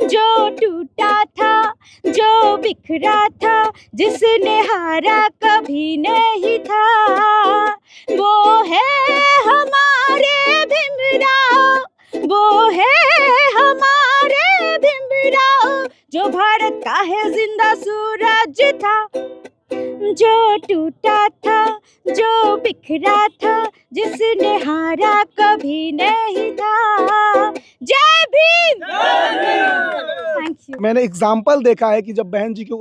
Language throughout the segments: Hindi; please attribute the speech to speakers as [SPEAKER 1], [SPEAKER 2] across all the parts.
[SPEAKER 1] जो टूटा था, जो बिखरा था, जिसने हारा कभी नहीं था, वो है हमारे भीमराव, वो है हमारे भीमराव, जो भारत का है जिंदा सूरज था, जो टूटा था, जो बिखरा था, जिसने हारा कभी नहीं था। जय भीम। Thank you.
[SPEAKER 2] मैंने एग्जाम्पल देखा है कि जब बहन जी के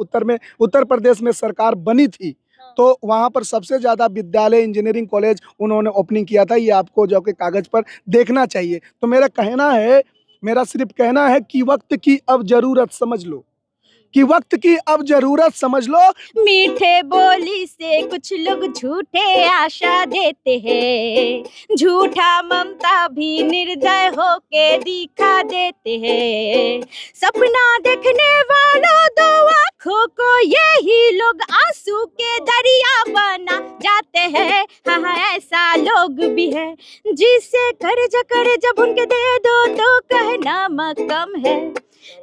[SPEAKER 2] उत्तर प्रदेश में सरकार बनी थी तो वहां पर सबसे ज्यादा विद्यालय, इंजीनियरिंग कॉलेज उन्होंने ओपनिंग किया था। ये आपको जो कि कागज पर देखना चाहिए। तो मेरा सिर्फ कहना है कि वक्त की अब जरूरत समझ लो, कि वक्त की अब जरूरत समझ लो।
[SPEAKER 1] मीठे बोली से कुछ लोग झूठे आशा देते हैं, झूठा ममता भी निर्दय होके दिखा देते हैं। सपना देखने वालों दो आँखों को यही लोग आंसू के दरिया बना जाते हैं। हाँ हाँ, ऐसा लोग भी है जिसे कर्ज उनके दे दो तो कहना मक्कम है,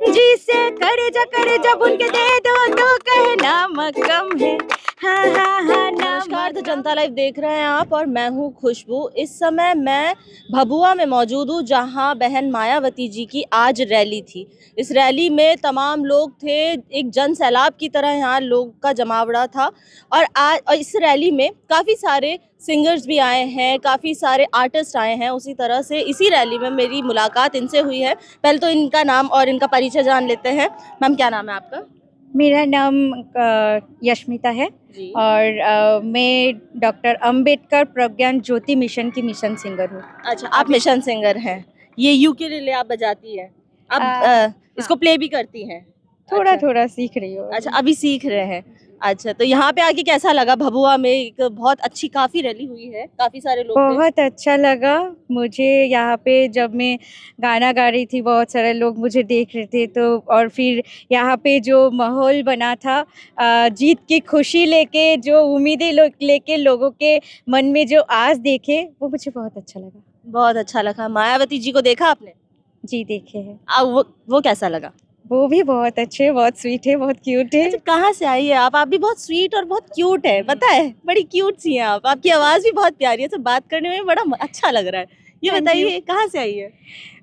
[SPEAKER 1] जिसे कर्ज जब उनके दे दो तो कहना मक्कम है। हाँ हाँ हाँ।
[SPEAKER 3] नमस्कार, तो जनता लाइव देख रहे हैं आप और मैं हूँ खुशबू। इस समय मैं भभुआ में मौजूद हूँ जहाँ बहन मायावती जी की आज रैली थी। इस रैली में तमाम लोग थे, एक जन सैलाब की तरह यहाँ लोग का जमावड़ा था। और इस रैली में काफ़ी सारे सिंगर्स भी आए हैं, काफ़ी सारे आर्टिस्ट आए हैं। उसी तरह से इसी रैली में मेरी मुलाकात इनसे हुई है। पहले तो इनका नाम और इनका परिचय जान लेते हैं। मैम, क्या नाम है आपका?
[SPEAKER 1] मेरा नाम यश्मिता है और मैं डॉक्टर अंबेडकर प्रज्ञान ज्योति मिशन की मिशन सिंगर हूँ।
[SPEAKER 3] अच्छा, आप मिशन सिंगर हैं। ये यूकेलेले आप बजाती हैं, आप इसको प्ले भी करती हैं?
[SPEAKER 1] थोड़ा थोड़ा सीख रही हूँ।
[SPEAKER 3] अच्छा, अभी सीख रहे हैं। अच्छा, तो यहाँ पे आके कैसा लगा? भभुआ में एक बहुत अच्छी काफ़ी रैली हुई है, काफ़ी सारे लोग थे।
[SPEAKER 1] बहुत अच्छा लगा मुझे यहाँ पे। जब मैं गाना गा रही थी बहुत सारे लोग मुझे देख रहे थे, तो और फिर यहाँ पे जो माहौल बना था, जीत की खुशी लेके, जो उम्मीदें लेके लोगों के मन में जो आस देखे, वो मुझे बहुत अच्छा लगा।
[SPEAKER 3] बहुत अच्छा लगा। मायावती जी को देखा आपने?
[SPEAKER 1] जी, देखे हैं।
[SPEAKER 3] वो कैसा लगा?
[SPEAKER 1] वो भी बहुत अच्छे, बहुत स्वीट है, बहुत क्यूट है।
[SPEAKER 3] अच्छा, कहाँ से आई है आप? आप भी बहुत स्वीट और बहुत क्यूट है, पता है, बड़ी क्यूट सी हैं आप। आपकी आवाज़ भी बहुत प्यारी है, तो बात करने में बड़ा अच्छा लग रहा है। ये बताइए, कहाँ से आई है?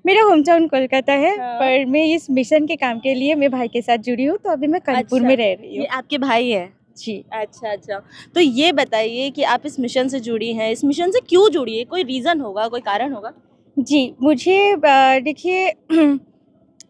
[SPEAKER 1] मेरा होम टाउन कोलकाता है।
[SPEAKER 3] हाँ।
[SPEAKER 1] पर मैं इस मिशन के काम के लिए मैं भाई के साथ जुड़ी हूँ, तो अभी मैं कानपुर में रह रही
[SPEAKER 3] ये
[SPEAKER 1] हूँ।
[SPEAKER 3] आपके भाई हैं?
[SPEAKER 1] जी।
[SPEAKER 3] अच्छा। तो ये बताइए कि आप इस मिशन से जुड़ी हैं, इस मिशन से क्यों जुड़ी है? कोई रीज़न होगा, कोई कारण होगा?
[SPEAKER 1] जी, मुझे देखिए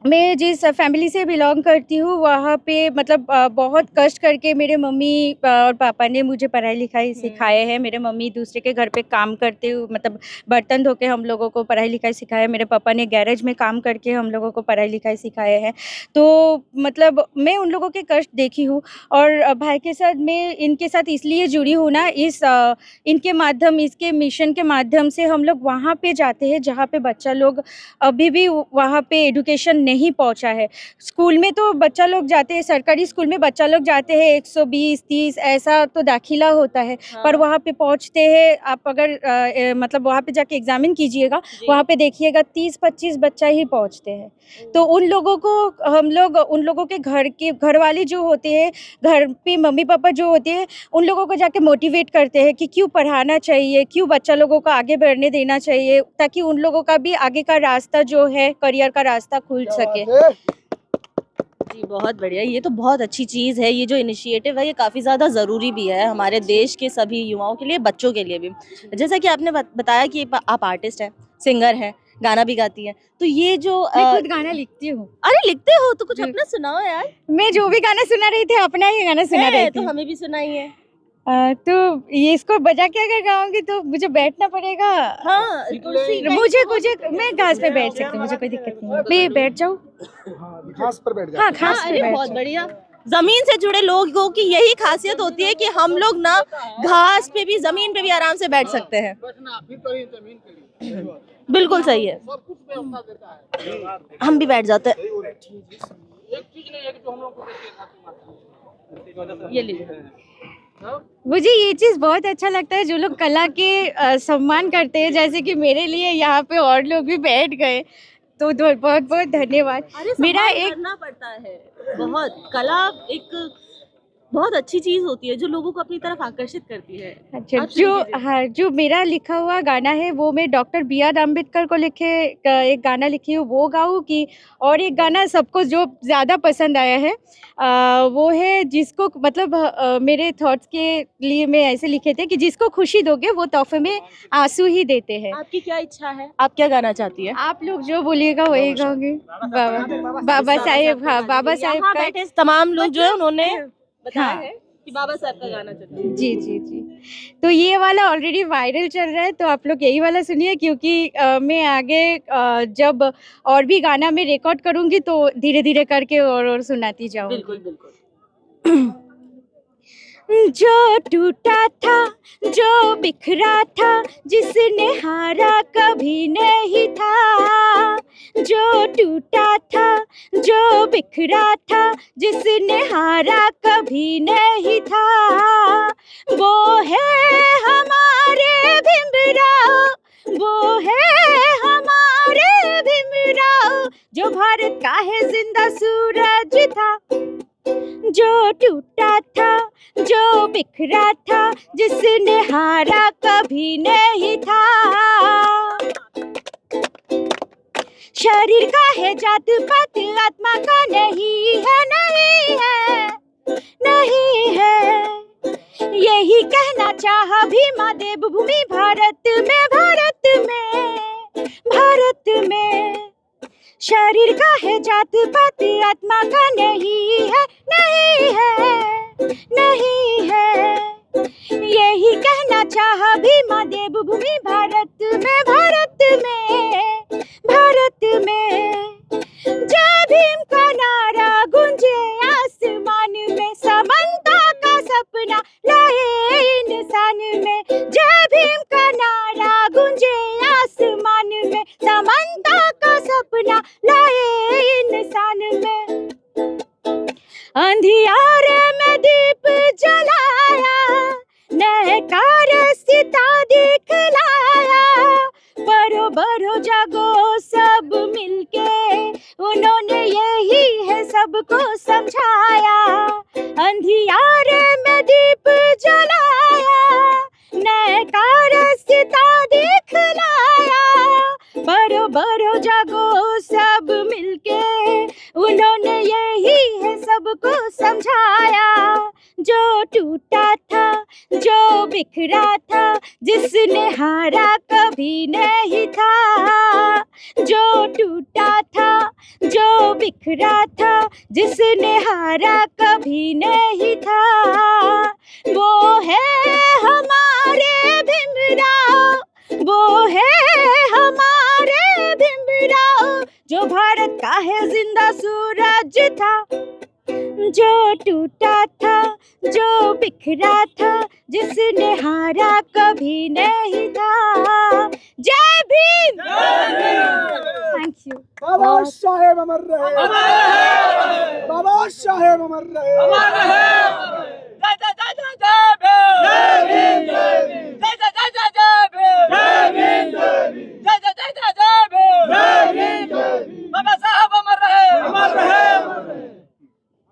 [SPEAKER 1] मैं जिस फैमिली से बिलॉन्ग करती हूँ वहाँ पे मतलब बहुत कष्ट करके मेरे मम्मी और पापा ने मुझे पढ़ाई लिखाई सिखाए हैं। मेरे मम्मी दूसरे के घर पे काम करते हुए मतलब बर्तन धो के हम लोगों को पढ़ाई लिखाई सिखाया। मेरे पापा ने गैरेज में काम करके हम लोगों को पढ़ाई लिखाई सिखाए हैं। तो मतलब मैं उन लोगों के कष्ट देखी हूँ और भाई के साथ मैं इनके साथ इसलिए जुड़ी हूँ ना, इनके माध्यम, इसके मिशन के माध्यम से हम लोग वहाँ पे जाते हैं जहाँ पे बच्चा लोग अभी भी वहाँ पे एजुकेशन नहीं पहुँचा है। स्कूल में तो बच्चा लोग जाते हैं, सरकारी स्कूल में बच्चा लोग जाते हैं 120-30 ऐसा तो दाखिला होता है।
[SPEAKER 3] हाँ।
[SPEAKER 1] पर वहाँ पे पहुँचते हैं, आप अगर मतलब वहाँ पे जाके एग्जामिन कीजिएगा, वहाँ पे देखिएगा 30-25 बच्चा ही पहुँचते हैं। तो उन लोगों को हम लोग, उन लोगों के घर वाले जो होते हैं, घर पे मम्मी पापा जो होते हैं, उन लोगों को जाके मोटिवेट करते हैं कि क्यों पढ़ाना चाहिए, क्यों बच्चा लोगों को आगे बढ़ने देना चाहिए, ताकि उन लोगों का भी आगे का रास्ता जो है, करियर का रास्ता खुल सके।
[SPEAKER 3] जी, बहुत बढ़िया। ये तो बहुत अच्छी चीज़ है। ये जो इनिशिएटिव है ये काफ़ी ज़्यादा ज़रूरी भी है हमारे देश के सभी युवाओं के लिए, बच्चों के लिए भी। जैसा कि आपने बताया कि आप आर्टिस्ट हैं, सिंगर हैं, गाना भी गाती हैं। तो ये जो
[SPEAKER 1] मैं खुद गाना लिखती हूँ।
[SPEAKER 3] अरे, लिखते हो? तो कुछ अपना सुनाओ यार।
[SPEAKER 1] मैं जो भी गाना सुना रही थी अपना ही गाना सुना रही
[SPEAKER 3] तो
[SPEAKER 1] थी।
[SPEAKER 3] हमें भी सुनाइए।
[SPEAKER 1] तो ये इसको बजा के अगर गाऊंगी तो मुझे बैठना पड़ेगा।
[SPEAKER 3] हाँ, कुर्सी
[SPEAKER 1] मुझे मैं घास पे बैठ सकती हूँ, मुझे कोई दिक्कत नहीं है। मैं बैठ जाऊँ?
[SPEAKER 2] घास पर बैठ
[SPEAKER 1] हाँ,
[SPEAKER 2] जाओ।
[SPEAKER 1] घास पे
[SPEAKER 3] अरे
[SPEAKER 1] बैठ
[SPEAKER 3] बहुत
[SPEAKER 1] जाऊँ।
[SPEAKER 3] बढ़िया। जमीन से जुड़े लोगों की यही खासियत होती है कि हम लोग ना घास पे भी, जमीन पे भी आराम से बैठ सकते हैं। बिल्कुल सही है, हम भी बैठ जाते हैं। ये लीजिए।
[SPEAKER 1] मुझे ये चीज़ बहुत अच्छा लगता है जो लोग कला के सम्मान करते हैं, जैसे कि मेरे लिए यहाँ पे और लोग भी बैठ गए, तो तो बहुत बहुत धन्यवाद। मेरा
[SPEAKER 3] मेरा
[SPEAKER 1] एक
[SPEAKER 3] करना पड़ता है बहुत। कला एक बहुत अच्छी चीज होती है जो लोगों को अपनी तरफ आकर्षित करती है।
[SPEAKER 1] अच्छा,
[SPEAKER 3] आप शुरू
[SPEAKER 1] जो
[SPEAKER 3] कीजिए।
[SPEAKER 1] हाँ, जो मेरा लिखा हुआ गाना है वो मैं डॉक्टर बी आर अम्बेडकर को लिखे एक गाना लिखी हूँ, वो गाऊँ कि और एक गाना सबको जो ज़्यादा पसंद आया है वो है जिसको मतलब मेरे थॉट्स के लिए मैं ऐसे लिखे थे कि जिसको खुशी दोगे वो तोहफे में आंसू ही देते हैं।
[SPEAKER 3] आपकी क्या इच्छा है, आप क्या गाना चाहती है?
[SPEAKER 1] आप लोग जो बोलिएगा वही गाऊंगी। बाबा साहेब, हाँ बाबा साहेब
[SPEAKER 3] यहाँ
[SPEAKER 1] का।
[SPEAKER 3] बैठे तमाम लोग जो है उन्होंने बताया
[SPEAKER 1] हाँ।
[SPEAKER 3] है कि बाबा साहब का गाना चाहते हैं।
[SPEAKER 1] जी जी जी, तो ये वाला ऑलरेडी वायरल चल रहा है, तो आप लोग यही वाला सुनिए क्योंकि मैं आगे जब और भी गाना में रिकॉर्ड करूँगी तो धीरे धीरे करके और सुनाती जाऊँगी।
[SPEAKER 3] बिल्कुल बिल्कुल।
[SPEAKER 1] जो टूटा था, जो बिखरा था, जिसने हारा कभी नहीं था। जो टूटा था, जो बिखरा था, जिसने हारा कभी नहीं था। वो है हमारे भीमराव, वो है हमारे भीमराव, जो भारत का है जिंदा सूरज था। जो टूटा था, जो बिखरा था, जिसने हारा कभी नहीं था। शरीर का है जात पात, आत्मा का नहीं है, नहीं है, नहीं है। यही कहना चाहा भीमा देवभूमि भारत में, भारत में, भारत में। शरीर का है जात पात, आत्मा का नहीं है, नहीं है, नहीं है। यही कहना चाहा भीमा देवभूमि भारत में, भारत में, भारत में। जय भीम का नारा गूंजे आसमान में, समानता का सपना लाए इंसान में। जय भीम का नारा गूंजे आसमान में, समानता का सपना लाए इंसान में। अंधियारे में दीप जलाया, नए सिता दिखलाया। बरो बरो जागो सब मिलके, उन्होंने यही है सबको समझाया। अंधियारे में दीप जलाया, नए सिता दिखलाया। बरो बरो जागो सब मिलके, उन्होंने यही है सबको समझाया। जो टूटा था, जो बिखरा था, जिसने हारा कभी नहीं था। जो टूटा था, जो बिखरा था, जिसने हारा कभी नहीं था। वो है हमारे भीमराव, वो है हमारे भीमराव, जो भारत का है जिंदा सूरज था। जो टूटा था, जो बिखरा था, जिसने हारा कभी नहीं था। जय Bhim. Thank you.
[SPEAKER 2] Babasaheb अमर रहे, बाबा साहेब अमर रहे।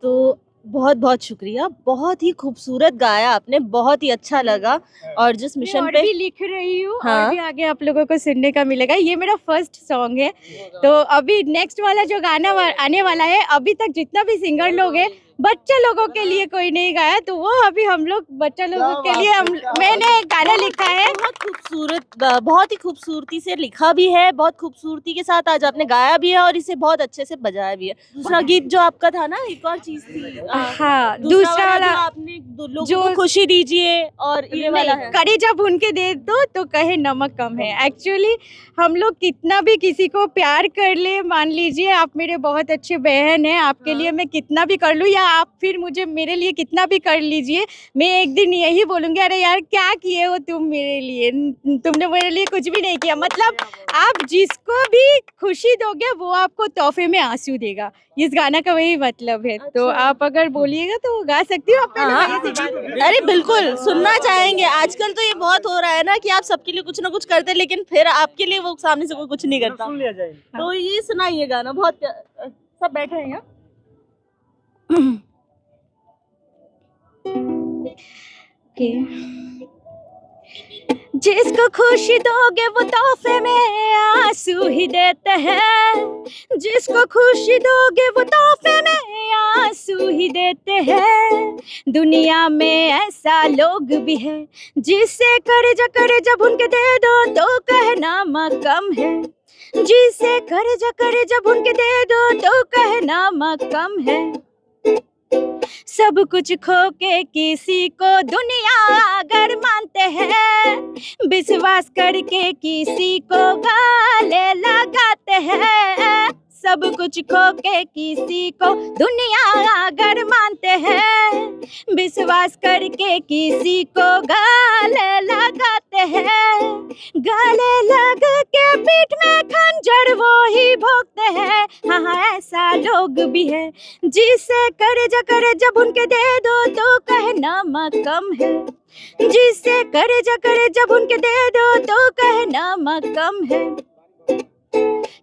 [SPEAKER 3] तो बहुत बहुत शुक्रिया, बहुत ही खूबसूरत गाया आपने, बहुत ही अच्छा लगा। और जिस
[SPEAKER 1] मैं
[SPEAKER 3] मिशन
[SPEAKER 1] और
[SPEAKER 3] पे
[SPEAKER 1] भी लिख रही हूँ,
[SPEAKER 3] हाँ।
[SPEAKER 1] और भी आगे आप लोगों को सुनने का मिलेगा। ये मेरा फर्स्ट सॉन्ग है, तो अभी नेक्स्ट वाला जो गाना आने वाला है, अभी तक जितना भी सिंगर लोग हैं, बच्चा लोगों के लिए कोई नहीं गाया, तो वो अभी हम लोग बच्चा लोगों के लिए मैंने गाना लिखा है।
[SPEAKER 3] बहुत खूबसूरत, बहुत ही खूबसूरती से लिखा भी है, बहुत खूबसूरती के साथ आज आपने गाया भी है और इसे बहुत अच्छे से बजाया भी है। दूसरा गीत जो आपका था ना, एक और चीज थी,
[SPEAKER 1] हाँ, दूसरा वाला
[SPEAKER 3] जो आपने लोगों
[SPEAKER 1] जो
[SPEAKER 3] को खुशी दीजिए, और ये वाला है
[SPEAKER 1] कड़ी जब उनके दे दो तो कहे नमक कम है। एक्चुअली हम लोग कितना भी किसी को प्यार कर ले, मान लीजिए आप मेरे बहुत अच्छे बहन हैं, आपके लिए मैं कितना भी कर लूँ, या आप फिर मुझे मेरे लिए कितना भी कर लीजिए, मैं एक दिन यही बोलूँगी, अरे यार क्या किए हो तुम मेरे लिए, तुमने मेरे लिए कुछ भी नहीं किया। मतलब आप जिसको भी खुशी दोगे वो आपको तोहफे में आंसू देगा, इस गाना का वही मतलब है। तो
[SPEAKER 3] अच्छा।
[SPEAKER 1] आप अगर बोलिएगा तो गा सकती हो, आप पहले
[SPEAKER 3] हाँ,
[SPEAKER 1] गाइए सिखा दो।
[SPEAKER 3] अरे बिल्कुल सुनना चाहेंगे। आजकल तो ये बहुत हो रहा है ना कि आप सबके लिए कुछ ना कुछ करते हैं, लेकिन फिर आपके लिए वो सामने से कोई कुछ नहीं करता।
[SPEAKER 4] सुन लिया जाए।
[SPEAKER 3] तो ये सुनाइए गाना, बहुत सब बैठे हैं यहाँ।
[SPEAKER 1] जिसको खुशी दोगे वो तोहफे में आंसू ही देते हैं, जिसको खुशी दोगे वो तोहफे में आंसू ही देते हैं। दुनिया में ऐसा लोग भी है जिससे करे जब उनके दे दो तो कहना मकम है, जिसे करे जब उनके दे दो तो कहना मकम है। सब कुछ खो के किसी को दुनिया अगर मानते हैं, विश्वास करके किसी को गले लगाते हैं। सब कुछ खो के किसी को दुनिया अगर मानते हैं, विश्वास करके किसी को गले लगाते हैं। गले लग के पीठ में खंजर वो ही भोगते हैं। हाँ ऐसा लोग भी है जिसे करे जब उनके दे दो तो कहना मकम है, जिसे करे जब उनके दे दो तो कहना मकम है।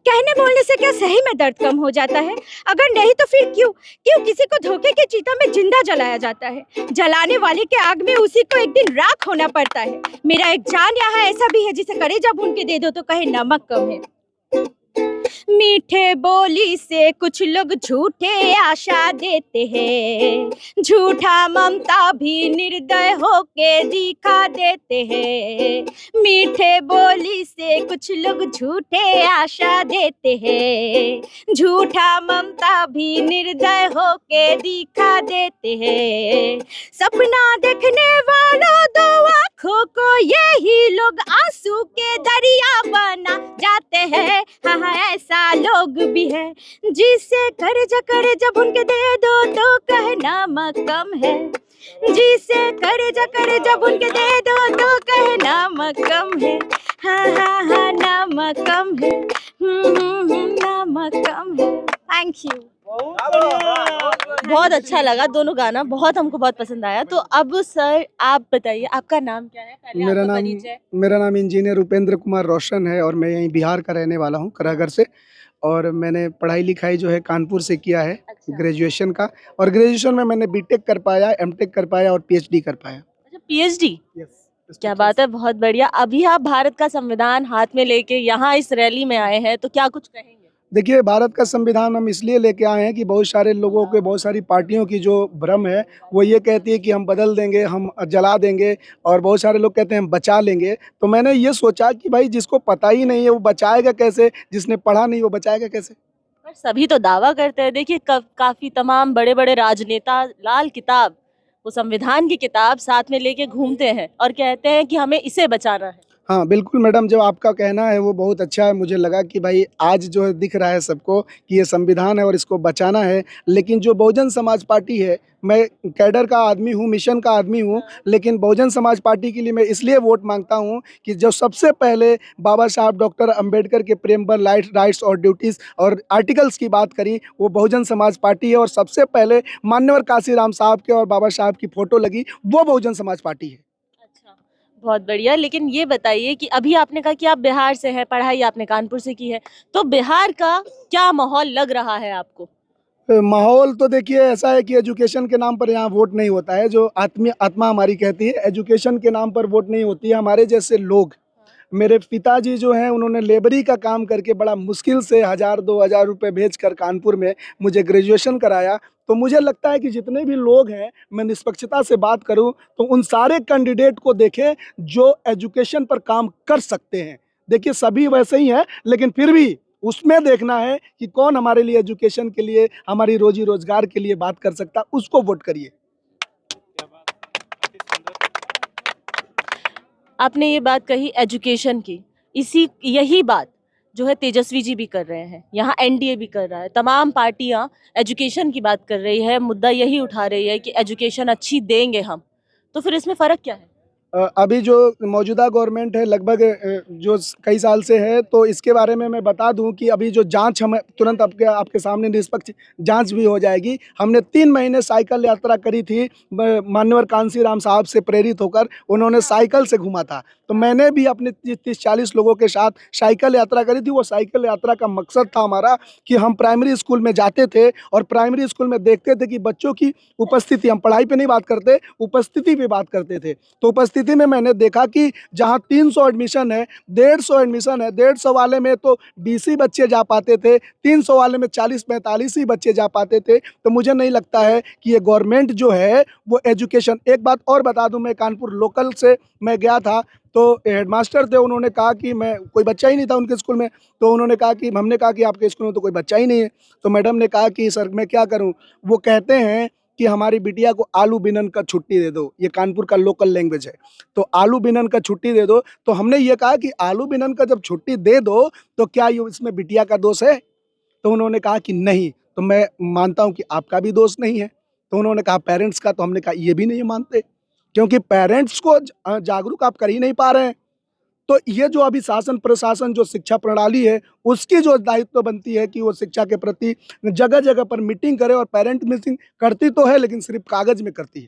[SPEAKER 1] कहने बोलने से क्या सही में दर्द कम हो जाता है? अगर नहीं तो फिर क्यों किसी को धोखे के चिता में जिंदा जलाया जाता है? जलाने वाले के आग में उसी को एक दिन राख होना पड़ता है। मेरा एक जान यहाँ ऐसा भी है जिसे करे जब उनके दे दो तो कहे नमक कम है। मीठे बोली से कुछ लोग झूठे आशा देते हैं, झूठा ममता भी निर्दय होके दिखा देते हैं। मीठे बोली से कुछ लोग झूठे आशा देते हैं, झूठा ममता भी निर्दय होके दिखा देते हैं। सपना देखने वालों दो आँखों को यही लोग आंसू के दरिया बना जाते हैं। हाँ ऐसा लोग भी है जिसे करे जब उनके दे दो तो कहना मकम है, जिसे करे जब उनके दे दो तो कहना मकम है। हाँ नमकम है, नमकम है। Thank you.
[SPEAKER 3] बहुत अच्छा लगा दोनों गाना, बहुत हमको बहुत पसंद आया। तो अब सर आप बताइए आपका नाम क्या है? पहले आपका परिचय।
[SPEAKER 2] मेरा नाम इंजीनियर उपेंद्र कुमार रोशन है और मैं यहीं बिहार का रहने वाला हूँ, करागर से। और मैंने पढ़ाई लिखाई जो है कानपुर से किया है,
[SPEAKER 3] अच्छा।
[SPEAKER 2] ग्रेजुएशन का। और ग्रेजुएशन में मैंने बीटेक कर पाया, एमटेक कर पाया और पीएचडी कर पाया।
[SPEAKER 3] अच्छा पीएचडी,
[SPEAKER 2] यस।
[SPEAKER 3] क्या बात है, बहुत बढ़िया। अभी आप भारत का संविधान हाथ में लेके यहाँ इस रैली में आए हैं, तो क्या कुछ कहेंगे?
[SPEAKER 2] देखिए, भारत का संविधान हम इसलिए लेके आए हैं कि बहुत सारे लोगों के, बहुत सारी पार्टियों की जो भ्रम है वो ये कहती है कि हम बदल देंगे, हम जला देंगे, और बहुत सारे लोग कहते हैं हम बचा लेंगे। तो मैंने ये सोचा कि भाई जिसको पता ही नहीं है वो बचाएगा कैसे, जिसने पढ़ा नहीं वो बचाएगा कैसे।
[SPEAKER 3] पर सभी तो दावा करते हैं। देखिए काफी तमाम बड़े बड़े राजनेता लाल किताब, वो संविधान की किताब साथ में लेके घूमते हैं और कहते हैं कि हमें इसे बचाना है।
[SPEAKER 2] हाँ बिल्कुल मैडम, जो आपका कहना है वो बहुत अच्छा है। मुझे लगा कि भाई आज जो है दिख रहा है सबको कि ये संविधान है और इसको बचाना है। लेकिन जो बहुजन समाज पार्टी है, मैं कैडर का आदमी हूँ, मिशन का आदमी हूँ, लेकिन बहुजन समाज पार्टी के लिए मैं इसलिए वोट मांगता हूँ कि जो सबसे पहले बाबा साहब डॉक्टर अंबेडकर के प्रेमबल राइट्स और ड्यूटीज़ और आर्टिकल्स की बात करी वो बहुजन समाज पार्टी है। और सबसे पहले मान्यवर काशीराम साहब के और बाबा साहब की फ़ोटो लगी वो बहुजन समाज पार्टी है।
[SPEAKER 3] अच्छा, बहुत बढ़िया। लेकिन ये बताइए कि अभी आपने कहा कि आप बिहार से हैं, पढ़ाई आपने कानपुर से की है, तो बिहार का क्या माहौल लग रहा है आपको?
[SPEAKER 2] माहौल तो देखिए ऐसा है कि एजुकेशन के नाम पर यहाँ वोट नहीं होता है। जो आत्मा हमारी कहती है एजुकेशन के नाम पर वोट नहीं होती है। हमारे जैसे लोग, मेरे पिताजी जो हैं उन्होंने लेबरी का काम करके बड़ा मुश्किल से 1000-2000 रुपये भेजकर कानपुर में मुझे ग्रेजुएशन कराया। तो मुझे लगता है कि जितने भी लोग हैं, मैं निष्पक्षता से बात करूं तो उन सारे कैंडिडेट को देखें जो एजुकेशन पर काम कर सकते हैं। देखिए सभी वैसे ही हैं, लेकिन फिर भी उसमें देखना है कि कौन हमारे लिए एजुकेशन के लिए, हमारी रोजी रोजगार के लिए बात कर सकता, उसको वोट करिए। आपने
[SPEAKER 3] ये बात कही एजुकेशन की, यही बात जो है तेजस्वी जी भी कर रहे हैं, यहाँ एनडीए भी कर रहा है, तमाम पार्टियां एजुकेशन की बात कर रही है, मुद्दा यही उठा रही है कि एजुकेशन अच्छी देंगे हम, तो फिर इसमें फ़र्क क्या है?
[SPEAKER 2] अभी जो मौजूदा गवर्नमेंट है लगभग जो कई साल से है, तो इसके बारे में मैं बता दूं कि अभी जो जांच हम तुरंत आपके सामने निष्पक्ष जांच भी हो जाएगी। हमने 3 महीने साइकिल यात्रा करी थी, मान्यवर कांसी राम साहब से प्रेरित होकर उन्होंने साइकिल से घुमा था, तो मैंने भी अपने 30-40 लोगों के साथ साइकिल यात्रा करी थी। वो साइकिल यात्रा का मकसद था हमारा कि हम प्राइमरी स्कूल में जाते थे और प्राइमरी स्कूल में देखते थे कि बच्चों की उपस्थिति, हम पढ़ाई पे नहीं बात करते, उपस्थिति पे बात करते थे। तो उपस्थिति में मैंने देखा कि जहाँ 300 एडमिशन है, 150 एडमिशन है, 150 वाले में तो 20 ही बच्चे जा पाते थे, 300 वाले में 40-45 ही बच्चे जा पाते थे। तो मुझे नहीं लगता है कि ये गवर्नमेंट जो है वो एजुकेशन। एक बात और बता दूं, मैं कानपुर लोकल से मैं गया था, तो हेडमास्टर थे, उन्होंने कहा कि मैं, कोई बच्चा ही नहीं था उनके स्कूल में, तो उन्होंने कहा कि हमने कहा कि आपके स्कूल में तो कोई बच्चा ही नहीं है। तो मैडम ने कहा कि सर मैं क्या करूं, वो कहते हैं कि हमारी बिटिया को आलू बिनन का छुट्टी दे दो, ये कानपुर का लोकल लैंग्वेज है, तो आलू बिनन का छुट्टी दे दो। तो हमने ये कहा कि आलू बिनन का जब छुट्टी दे दो तो क्या ये इसमें बिटिया का दोष है? तो उन्होंने कहा कि नहीं। तो मैं मानता हूं कि आपका भी दोष नहीं है। तो उन्होंने कहा पेरेंट्स का, तो हमने कहा ये भी नहीं मानते, क्योंकि पेरेंट्स को जागरूक आप कर ही नहीं पा रहे हैं। तो ये जो अभी शासन प्रशासन जो शिक्षा प्रणाली है, उसकी जो दायित्व बनती है कि वो शिक्षा के प्रति जगह जगह पर मीटिंग करे, और पेरेंट मीटिंग करती तो है लेकिन सिर्फ कागज में करती है।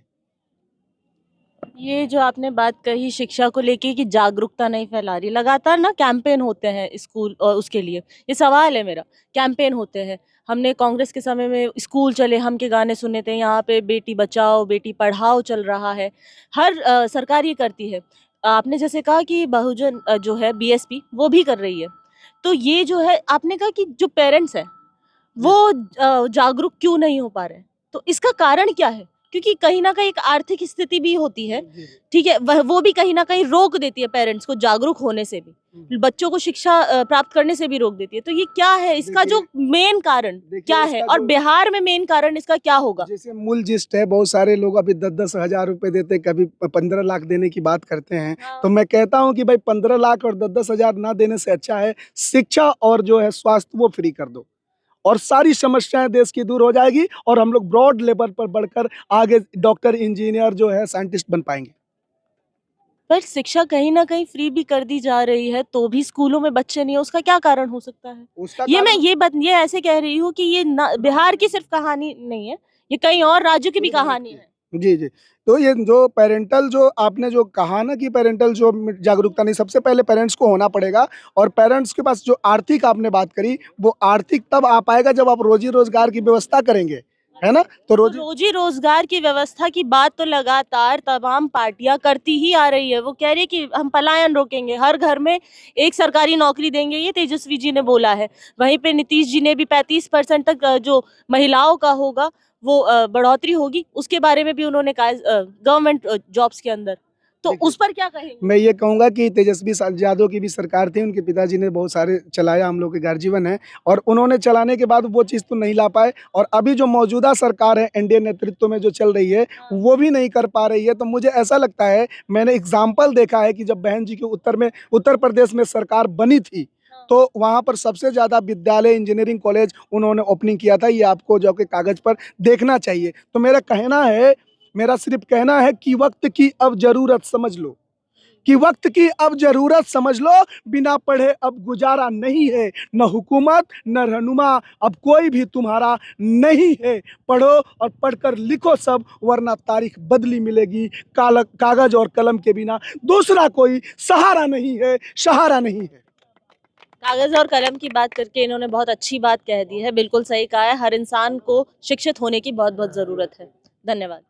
[SPEAKER 3] ये जो आपने बात कही शिक्षा को लेके कि जागरूकता नहीं फैला रही, लगातार ना कैंपेन होते हैं स्कूल और उसके लिए, ये सवाल है मेरा, कैंपेन होते हैं। हमने कांग्रेस के समय में स्कूल चले हम के गाने सुने थे, यहाँ पे बेटी बचाओ बेटी पढ़ाओ चल रहा है, हर सरकार ये करती है। आपने जैसे कहा कि बहुजन जो है बीएसपी वो भी कर रही है, तो ये जो है आपने कहा कि जो पेरेंट्स हैं वो जागरूक क्यों नहीं हो पा रहे हैं, तो इसका कारण क्या है? क्योंकि कहीं ना कहीं एक आर्थिक स्थिति भी होती है, ठीक है, वो भी कहीं ना कहीं रोक देती है पेरेंट्स को जागरूक होने से भी, बच्चों को शिक्षा प्राप्त करने से भी रोक देती है। तो ये क्या है, इसका जो मेन कारण क्या है, और बिहार में मेन कारण इसका क्या होगा?
[SPEAKER 2] जैसे मूल जिस्ट है, बहुत सारे लोग अभी 10-10 हजार रुपए देते, कभी 15 लाख देने की बात करते हैं। तो मैं कहता हूं कि भाई 15 लाख और 10-10 हजार ना देने से अच्छा है शिक्षा और जो है स्वास्थ्य वो फ्री कर दो, और सारी समस्याएं देश की दूर हो जाएगी, और हम लोग ब्रॉड लेवल पर बढ़कर आगे डॉक्टर, इंजीनियर जो है साइंटिस्ट बन पाएंगे।
[SPEAKER 3] पर शिक्षा कहीं ना कहीं फ्री भी कर दी जा रही है तो भी स्कूलों में बच्चे नहीं है, उसका क्या कारण हो सकता है?
[SPEAKER 2] उसका
[SPEAKER 3] ये मैं
[SPEAKER 2] कारण
[SPEAKER 3] ये ऐसे कह रही हूँ कि ये बिहार की सिर्फ कहानी नहीं है, ये कई और राज्यों की भी कहानी है।
[SPEAKER 2] जी जी। तो ये जो पेरेंटल जो आपने जो कहा ना कि पेरेंटल जो जागरूकता नहीं, सबसे पहले पेरेंट्स को होना पड़ेगा, और पेरेंट्स के पास जो आर्थिक आपने बात करी, वो आर्थिक तब आ पाएगा जब आप रोजी रोजगार की व्यवस्था करेंगे, है ना? तो
[SPEAKER 3] रोजी रोजगार की व्यवस्था की बात तो लगातार तमाम पार्टियां करती ही आ रही है। वो कह रही है कि हम पलायन रोकेंगे, हर घर में एक सरकारी नौकरी देंगे, ये तेजस्वी जी ने बोला है। वहीं पे नीतीश जी ने भी 35% तक जो महिलाओं का होगा वो बढ़ोतरी होगी, उसके बारे में भी उन्होंने कहा गवर्नमेंट जॉब्स के अंदर। तो उस पर क्या कहेंगे?
[SPEAKER 2] मैं ये कहूँगा कि तेजस्वी यादव की भी सरकार थी, उनके पिताजी ने बहुत सारे चलाया, हम लोग के गार्जियन हैं, और उन्होंने चलाने के बाद वो चीज़ तो नहीं ला पाए, और अभी जो मौजूदा सरकार है एनडीए नेतृत्व में जो चल रही है वो भी नहीं कर पा रही है। तो मुझे ऐसा लगता है, मैंने एग्जाम्पल देखा है कि जब बहन जी के उत्तर प्रदेश में सरकार बनी थी, तो वहाँ पर सबसे ज़्यादा विद्यालय, इंजीनियरिंग कॉलेज उन्होंने ओपनिंग किया था। ये आपको जो कि कागज़ पर देखना चाहिए। तो मेरा सिर्फ कहना है कि वक्त की अब ज़रूरत समझ लो, कि वक्त की अब ज़रूरत समझ लो, बिना पढ़े अब गुजारा नहीं है, न हुकूमत न रहनुमा, अब कोई भी तुम्हारा नहीं है। पढ़ो और पढ़कर लिखो सब, वरना तारीख बदली मिलेगी। कागज़ और कलम के बिना दूसरा कोई सहारा नहीं है, सहारा नहीं है।
[SPEAKER 3] कागज और कलम की बात करके इन्होंने बहुत अच्छी बात कह दी है, बिल्कुल सही कहा है, हर इंसान को शिक्षित होने की बहुत बहुत जरूरत है। धन्यवाद।